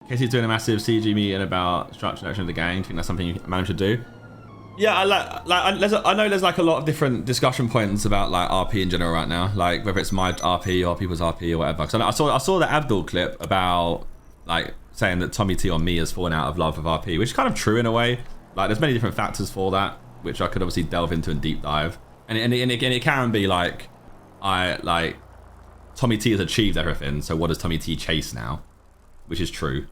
Casey's doing a massive CG meeting about structure and action of the gang. Do you think that's something you managed to do? Yeah, I know there's like a lot of different discussion points about like RP in general right now, like whether it's my RP or people's RP or whatever. Because I saw the Abdul clip about like saying that Tommy T on me has fallen out of love with RP, which is kind of true in a way. Like there's many different factors for that, which I could obviously delve into and deep dive. And again, it can be like Tommy T has achieved everything, so what does Tommy T chase now? Which is true.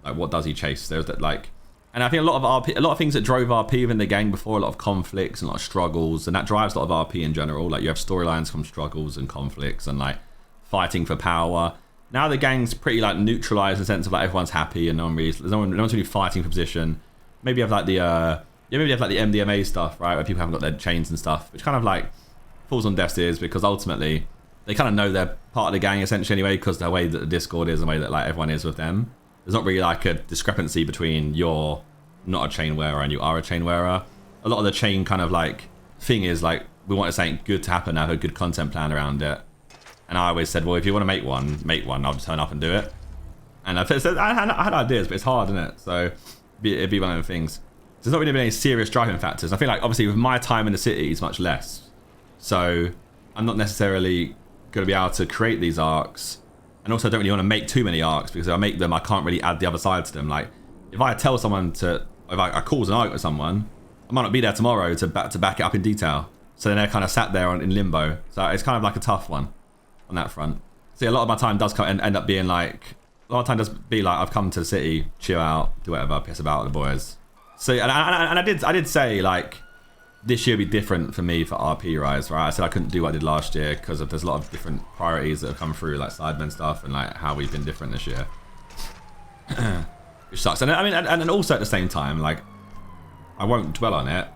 Like what does he chase? There's that like. And I think a lot of things that drove RP within the gang before, a lot of conflicts and a lot of struggles, and that drives a lot of RP in general. Like you have storylines from struggles and conflicts and like fighting for power. Now the gang's pretty like neutralized in the sense of like everyone's happy and no one's really fighting for position. Maybe you have like the MDMA stuff, right, where people haven't got their chains and stuff, which kind of like falls on deaf ears because ultimately they kind of know they're part of the gang essentially anyway, because the way that the Discord is, the way that like everyone is with them. There's not really like a discrepancy between you're not a chain wearer and you are a chain wearer. A lot of the chain kind of like thing is like, we want something good to happen, have a good content plan around it. And I always said, well, if you want to make one, I'll just turn up and do it. And I had ideas, but it's hard, isn't it? So it'd be one of the things. There's not really been any serious driving factors. I feel like obviously with my time in the city, it's much less. So I'm not necessarily going to be able to create these arcs. And also I don't really want to make too many arcs, because if I make them, I can't really add the other side to them. Like if I tell someone if I cause an arc with someone, I might not be there tomorrow to back it up in detail. So then they're kind of sat there in limbo. So it's kind of like a tough one on that front. See, a lot of my time does end up being like, I've come to the city, chill out, do whatever, piss about with the boys. So and I did say like this year will be different for me for RP Rise, right? I said I couldn't do what I did last year because there's a lot of different priorities that have come through, like Sidemen stuff and like how we've been different this year. Which sucks. And I mean, and also at the same time, like, I won't dwell on it,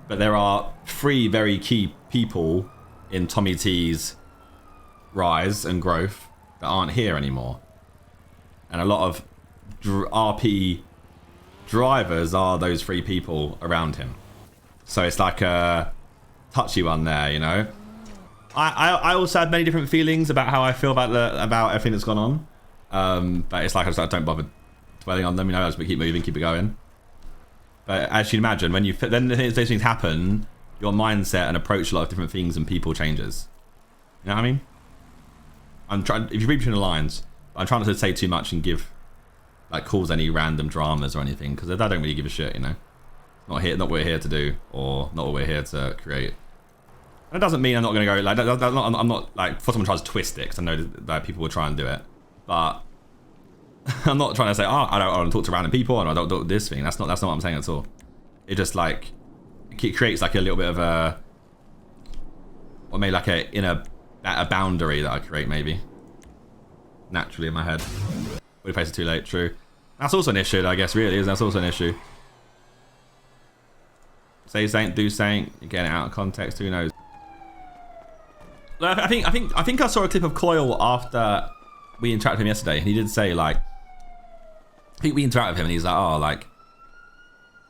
but there are 3 very key people in Tommy T's rise and growth that aren't here anymore. And a lot of RP drivers are those 3 people around him. So it's like a touchy one there, you know. I also had many different feelings about how I feel about everything that's gone on. But it's like I don't bother dwelling on them, you know. I just keep moving, keep it going. But as you'd imagine, when then those things happen, your mindset and approach to a lot of different things and people changes. You know what I mean? I'm trying. If you read between the lines, I'm trying not to say too much and cause any random dramas or anything, because I don't really give a shit, you know. Not what we're here to do, or not what we're here to create. And it doesn't mean I'm not going to go like I'm not like for someone tries to twist it, because I know that people will try and do it, but I'm not trying to say, oh, I don't want to talk to random people and I don't do this thing. That's not what I'm saying at all. It just like it creates like a little bit of a, or maybe like a boundary that I create maybe naturally in my head. We face it too late. True. That's also an issue, I guess. Really, that's also an issue. Say something, do something, you're getting it out of context, who knows? I think I saw a clip of Koil after we interacted with him yesterday, and he did say like, I think we interacted with him and he's like, oh, like,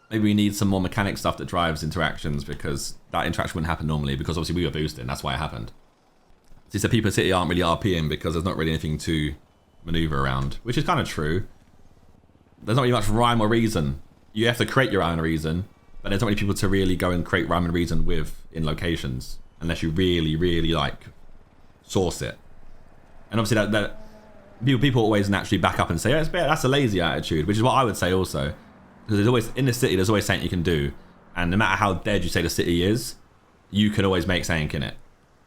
maybe we need some more mechanic stuff that drives interactions, because that interaction wouldn't happen normally, because obviously we were boosting, that's why it happened. So he said people in City aren't really RPing because there's not really anything to maneuver around, which is kind of true. There's not really much rhyme or reason. You have to create your own reason. But there's not many people to really go and create rhyme and reason with in locations, unless you really, really like source it. And obviously that people always naturally back up and say, oh, that's a lazy attitude, which is what I would say also. Because there's always, in the city, there's always something you can do. And no matter how dead you say the city is, you can always make something in it.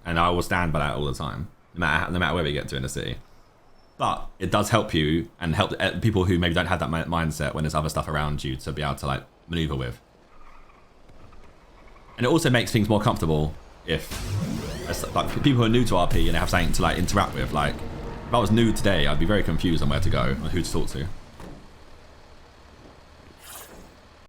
And I will stand by that all the time, no matter where we get to in the city. But it does help you and help people who maybe don't have that mindset when there's other stuff around you to be able to like maneuver with. And it also makes things more comfortable if like people who are new to RP and they have something to like interact with. Like if I was new today, I'd be very confused on where to go and who to talk to.